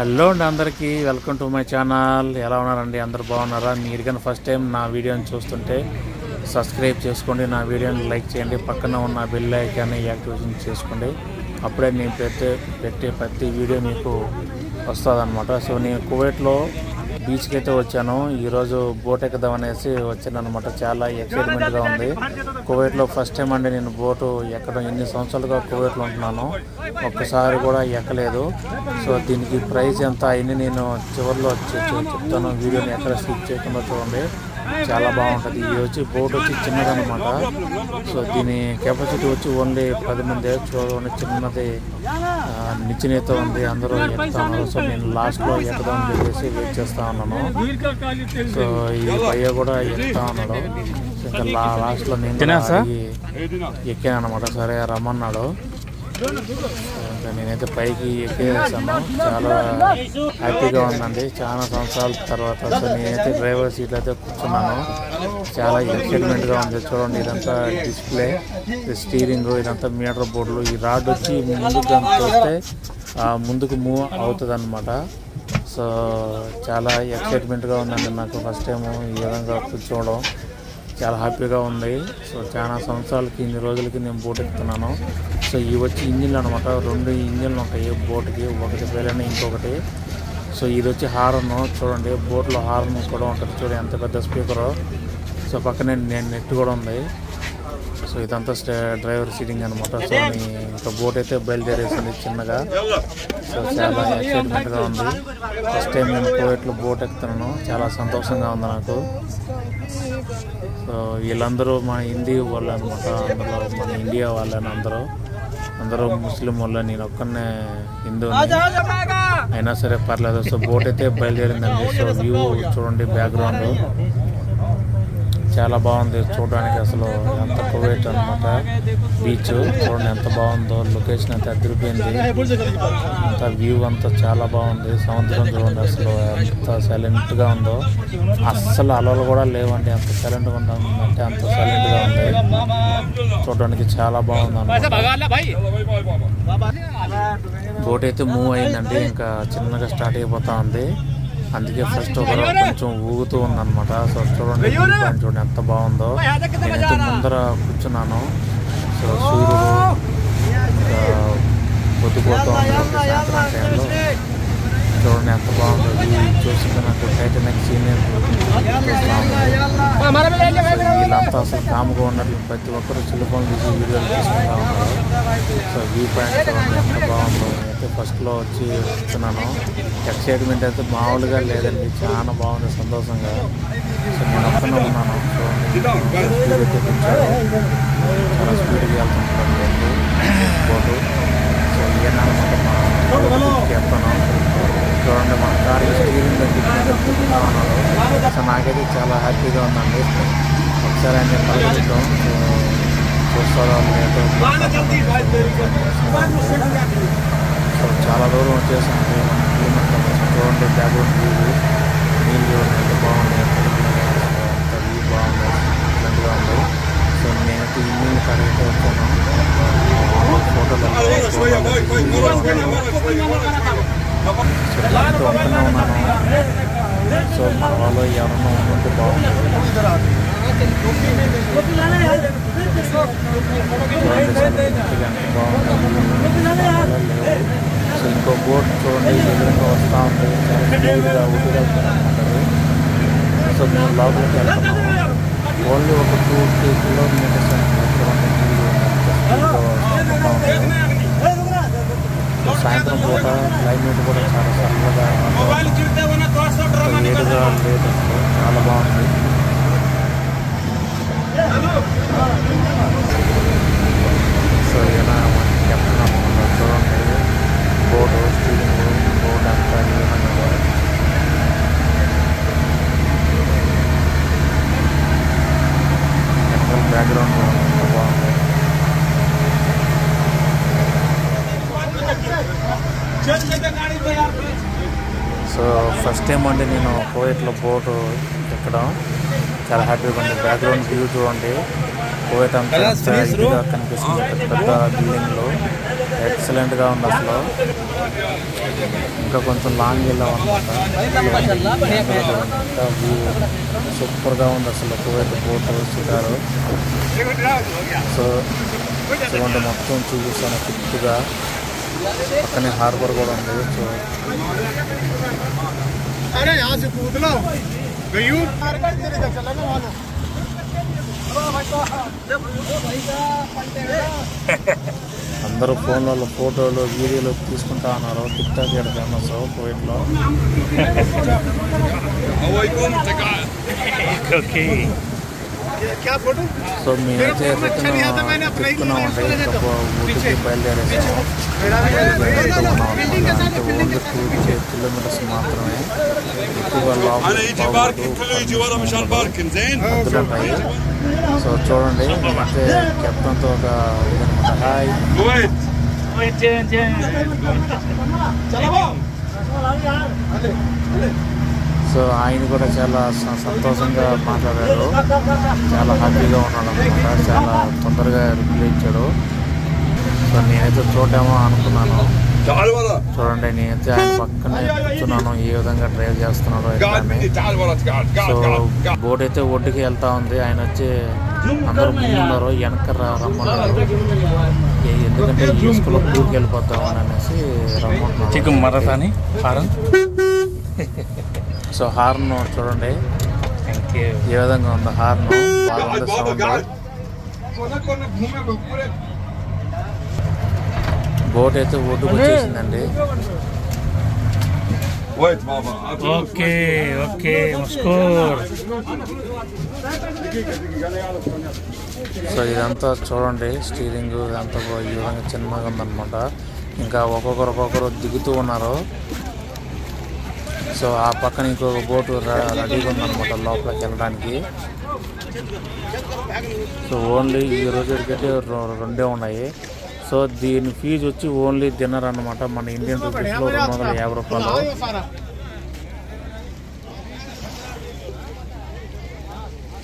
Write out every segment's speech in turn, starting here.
Hello అండి అందరికీ welcome to my channel. ఎలా ఉన్నారండి? అందరు బాగున్నారా? మీరు కానీ ఫస్ట్ టైం నా వీడియోని చూస్తుంటే సబ్స్క్రైబ్ చేసుకోండి, నా వీడియోని లైక్ చేయండి, పక్కన ఉన్న బెల్ ఐకాన్ని యాక్టివేషన్ చేసుకోండి. అప్పుడే నేను పెట్టే ప్రతి వీడియో మీకు వస్తుందన్నమాట. సో నేను కువైట్లో బీచ్కి అయితే వచ్చాను. ఈరోజు బోట్ ఎక్కుదాం అనేసి వచ్చాను అనమాట. చాలా ఎక్సైట్మెంట్గా ఉంది. కువైట్లో ఫస్ట్ టైం అండి నేను బోటు ఎక్కడం. ఎన్ని సంవత్సరాలుగా కువైట్లో ఉంటున్నాను, ఒక్కసారి కూడా ఎక్కలేదు. సో దీనికి ప్రైస్ ఎంత అయింది నేను చివరిలో చెప్తాను. వీడియోని ఎక్కడ స్కిప్ చేయకుండా చూడండి, చాలా బాగుంటుంది. ఇది వచ్చి బోట్ వచ్చి చిన్నదనమాట. సో దీని కెపాసిటీ వచ్చి ఓన్లీ 10 మంది. చూడండి, చిన్నది నిచ్చినతో ఉంది, అందరూ ఎక్కుతా ఉన్నారు. సో నేను లాస్ట్లో ఎక్కుదామని చెప్పేసి వెయిట్ చేస్తూ ఉన్నాను. సో ఈ పయ్య కూడా ఎక్కుతా ఉన్నాడు. ఇంకా లాస్ట్లో నేను ఎక్కాను అనమాట. సరే రమ్మన్నాడు. నేనైతే పైకి ఎక్కేసాను. చాలా హ్యాపీగా ఉందండి, చాలా సంవత్సరాల తర్వాత. సో నేనైతే డ్రైవర్ సీట్లో అయితే కూర్చున్నాను. చాలా ఎక్సైట్మెంట్గా ఉంది. చూడండి, ఇదంతా డిస్ప్లే, స్టీరింగ్, ఇదంతా మీటర్ బోర్డులు. ఈ రాడ్ వచ్చి ముందుకు వస్తే ముందుకు మూవ్ అవుతుంది అనమాట. సో చాలా ఎక్సైట్మెంట్గా ఉందండి నాకు ఫస్ట్ టైము ఈ విధంగా కూర్చోవడం. చాలా హ్యాపీగా ఉంది. సో చాలా సంవత్సరాలకి, ఇన్ని రోజులకి నేను బోట్ ఎక్కుతున్నాను. సో ఇవి వచ్చి ఇంజిన్లు అనమాట. 2 ఇంజిన్లు ఉంటాయి బోట్కి, ఒకటి పేలైన ఇంకొకటి. సో ఇది వచ్చి హార్న్. చూడండి, బోట్లో హార్న్ కూడా ఉంటుంది. చూడండి ఎంత పెద్ద స్పీకరు. సో పక్కనే నెట్ కూడా ఉంది. సో ఇదంతా డ్రైవర్ సీటింగ్ అనమాట. సో ఇంకా బోట్ అయితే బయలుదేరేసింది చిన్నగా. సో చాలా ఎక్సైట్మెంట్గా ఉంది. ఫస్ట్ టైం నేను కువైట్లో బోట్ ఎక్కుతున్నాను. చాలా సంతోషంగా ఉంది నాకు. సో వీళ్ళందరూ మా హిందీ వాళ్ళు అనమాట. అందులో మన ఇండియా వాళ్ళని అందరూ ముస్లిం వాళ్ళు. నేను ఒక్కనే హిందూని, అయినా సరే పర్లేదు. సో బోట్ అయితే బయలుదేరిందండి. సో వ్యూ చూడండి, బ్యాక్గ్రౌండ్ చాలా బాగుంది చూడడానికి. అసలు ఎంత కువైట్ అనమాట బీచ్. చూడండి ఎంత బాగుందో, లొకేషన్ అయితే అదిరిపోయింది. అంత వ్యూ అంతా చాలా బాగుంది. సముద్రం చూడండి అసలు ఎంత సైలెంట్గా ఉందో. అస్సలు అలలు కూడా లేవండి, అంత సైలెంట్గా ఉందంటే అంత సైలెంట్గా ఉంది. చూడడానికి చాలా బాగుంది అన్నమాట. బోట్ అయితే మూవ్ అయిందండి. ఇంకా చిన్నగా స్టార్ట్ అయిపోతా ఉంది. అందుకే ఫస్ట్ కొంచెం ఊగుతూ ఉందన్నమాట. సో చూడండి, చూడండి ఎంత బాగుందో. నేనైతే ముందర కూర్చున్నాను. సో సూర్యుడు పొద్దుపోతూ ఉంటుంది సాయంత్రం టైంలో. చూడండి ఎంత బాగుందో. చూస్తుంటే నాకు టైటానిక్ సీనియర్ వీళ్ళంతా అసలు కాముగా ఉన్నట్లు ప్రతి ఒక్కరు సెల్ఫోన్ తీసి వీడియోలు తీసుకుంటా ఉన్నారు. సో వ్యూ పాయింట్ చూడండి ఎంత బాగుందో. నేనైతే ఫస్ట్లో వచ్చి కూర్చున్నాను. ఎక్సైట్మెంట్ అయితే మామూలుగా లేదండి, చాలా బాగుంది, సంతోషంగా. సో నేను ఒక్కనే ఉన్నాను. సో స్పీడ్ అయితే కూర్చోడు, చాలా స్పీడ్గా వెళ్తుంటాను బోటు. సో ఏనమాట మా చెప్తాను. చూడండి, మన కార్ స్టీరింగ్ తిప్పుకుంటా ఉన్నాడు. సో నాకైతే చాలా హ్యాపీగా ఉందండి. ఒకసారి ఆయన కలుగుతాం. చూస్తారో లేదో. సో చాలా దూరం వచ్చేసింది. చూడండి బ్యాక్గ్రౌండ్ వ్యూ, నీళ్ళు చూడండి ఎంత బాగున్నాయి. అంత వ్యూ బాగుంది, ఎక్సలెంట్గా ఉంది. సో నేనైతే ఈ నీళ్ళు కడిగితే వచ్చాను. ఫోటోలు ఒక్కనే ఉన్నాను. సో మన వాళ్ళు ఎవరన్నా ఉంటే బాగుంటుంది. సో ఇంకో బోట్ చూడండి ఎదురుగా వస్తూ ఉంది. చాలా స్పీడ్గా ఊపిరి. సో మేము లోపలికి వెళ్తున్నాము. ఓన్లీ ఒక 2-3 కిలోమీటర్స్ చూడండి. సాయంత్రం పూట క్లైమేట్ కూడా చాలా చల్లగా, వేడిగా లేదు, చాలా బాగుంది. సో ఇలా మనకి చెప్తున్నాం చూడండి. బోర్డు స్టీరింగ్ బోర్డు అంతా ఏమన్నా బ్యాక్గ్రౌండ్ ఎంత బాగుంది. సో ఫస్ట్ టైం అండి నేను కువైట్లో బోటు ఎక్కడం. చాలా హ్యాపీగా ఉంది. బ్యాక్గ్రౌండ్ వ్యూ చూడండి, కువైట్ అంతా ఇదిగా కనిపిస్తుంది. పెద్ద పెద్ద బిల్డింగ్లు, ఎక్సలెంట్గా ఉంది అసలు. ఇంకా కొంచెం లాంగ్ వెళ్ళామన్నమాట. ఇంకా వ్యూ సూపర్గా ఉంది అసలు. కువైట్ బోటు షికారు. సో చూడండి మొత్తం చూపిస్తాను చుట్టూగా. పక్కనే హార్బర్ కూడా ఉంది. సో అందరూ ఫోన్లలో ఫోటోలు వీడియోలు తీసుకుంటా ఉన్నారు. టిక్ టాక్ ఇక్కడ ఫేమస్ కువైట్లో. సో మేమైతే చెప్తున్నామండి. ఊరికి బయలుదేరేసాము. అంటే ఓన్లీ 2 కిలోమీటర్స్ మాత్రమే. ఎక్కువగా ఉంటాయి. సో చూడండి అంటే కెప్టెన్తో ఒక హాయ్. సో ఆయన కూడా చాలా సంతోషంగా మాట్లాడారు. చాలా హ్యాపీగా ఉన్నాడు అనమాట. చాలా తొందరగా రిప్లై ఇచ్చాడు. సో నేనైతే చూడమో అనుకున్నాను. చూడండి నేనైతే ఆయన పక్కనే కూర్చున్నాను. ఏ విధంగా డ్రైవ్ చేస్తున్నాడో ఇట్లానే. సో బోట్ అయితే ఒడ్డుకి వెళ్తా ఉంది. ఆయన వచ్చి అందరూ ముందున్నారు, వెనక రమ్మన్నారు. ఎందుకంటే ఈ స్కూల్లో పూర్కి వెళ్ళిపోతాం అనేసి రమ్మంటున్నారు. సో హార్న్ చూడండి ఏ విధంగా ఉంది. హార్న్ బాగుంది సౌండ్. బోట్ అయితే ఒడ్డుకు వచ్చేసిందండి. Okay okay. సో ఇదంతా చూడండి స్టీరింగ్ ఇదంతా ఈ విధంగా చిన్నగా ఉందన్నమాట. ఇంకా ఒక్కొక్కరు దిగుతూ ఉన్నారు. సో ఆ పక్కన ఇంకొక బోటు రెడీగా ఉందన్నమాట లోపలికి వెళ్ళడానికి. సో ఓన్లీ ఈ రోజుకైతే 2 ఉన్నాయి. సో దీని ఫీజు వచ్చి ఓన్లీ డిన్నర్ అన్నమాట. మన ఇండియన్ రూపీస్లో 250 రూపాయలు.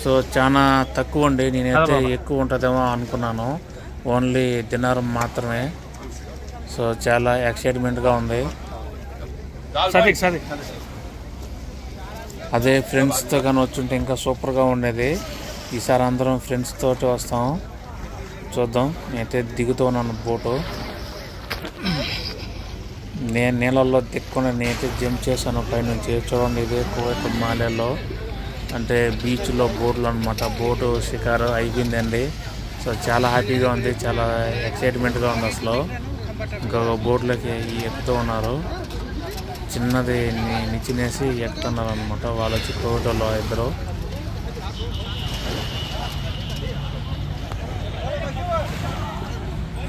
సో చాలా తక్కువ అండి. నేనైతే ఎక్కువ ఉంటుందేమో అనుకున్నాను. ఓన్లీ డిన్నర్ మాత్రమే. సో చాలా ఎక్సైట్మెంట్గా ఉంది. అదే ఫ్రెండ్స్తో కానీ వచ్చుంటే ఇంకా సూపర్గా ఉండేది. ఈసారి అందరం ఫ్రెండ్స్ తోటి వస్తాం. చూద్దాం. నేనైతే దిగుతూ ఉన్నాను బోటు. నేను నీళ్ళల్లో దిక్కుని నేనైతే జంప్ చేశాను పైనుంచి. చూడండి ఇది కువైట్ మాలేలో అంటే బీచ్లో బోట్లు అనమాట. బోటు షికారు అయిపోయిందండి. సో చాలా హ్యాపీగా ఉంది. చాలా ఎక్సైట్మెంట్గా ఉంది అసలు. ఇంకొక బోట్లోకి ఎక్కుతూ ఉన్నారు. చిన్నది నిచ్చినేసి ఎక్కుతున్నారు అనమాట. వాళ్ళు వచ్చి కువైట్లో ఇద్దరు.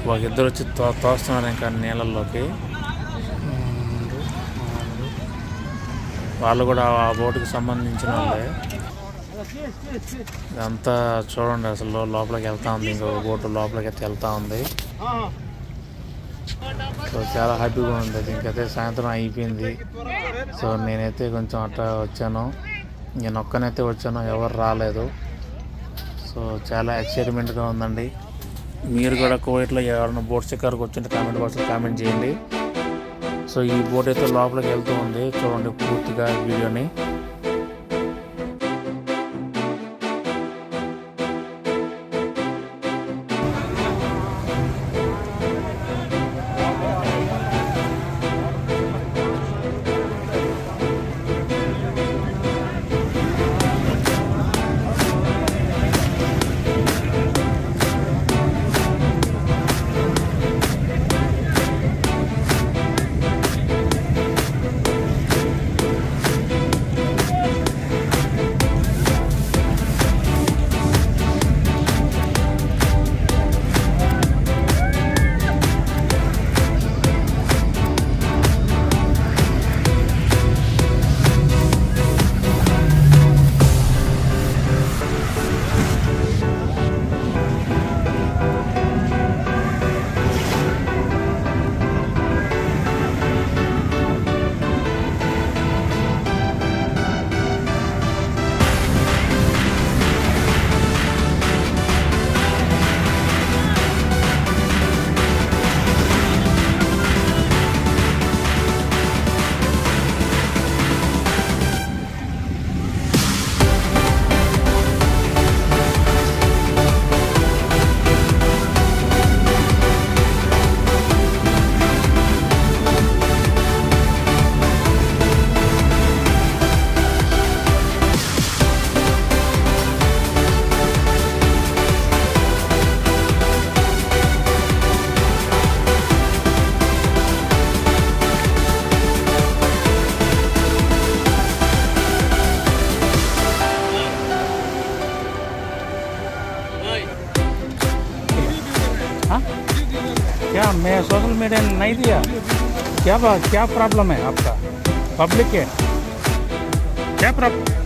వాళ్ళిద్దరు వచ్చి తోస్తున్నారు ఇంకా నీళ్ళల్లోకి. వాళ్ళు కూడా ఆ బోటుకి సంబంధించిన వాళ్ళే. ఇదంతా చూడండి అసలు లోపలికి వెళ్తా ఉంది. ఇంకొక బోటు లోపలికి అయితే వెళ్తా ఉంది. సో చాలా హ్యాపీగా ఉండేది. ఇంకైతే సాయంత్రం అయిపోయింది. సో నేనైతే కొంచెం అట్లా వచ్చాను. నేను ఒక్కనైతే వచ్చాను, ఎవరు రాలేదు. సో చాలా ఎక్సైట్మెంట్గా ఉందండి. మీరు కూడా కువైట్లో ఎవరైనా బోట్ షికారుకి వచ్చింటే కామెంట్ బాక్స్లో కామెంట్ చేయండి. సో ఈ బోట్ అయితే లోపలికి వెళ్తూ ఉంది. చూడండి పూర్తిగా వీడియోని. क्या मैं सोशल मीडिया नहीं दिया? क्या प्रॉब्लम है आपका? पब्लिक है क्या प्रॉब्लम?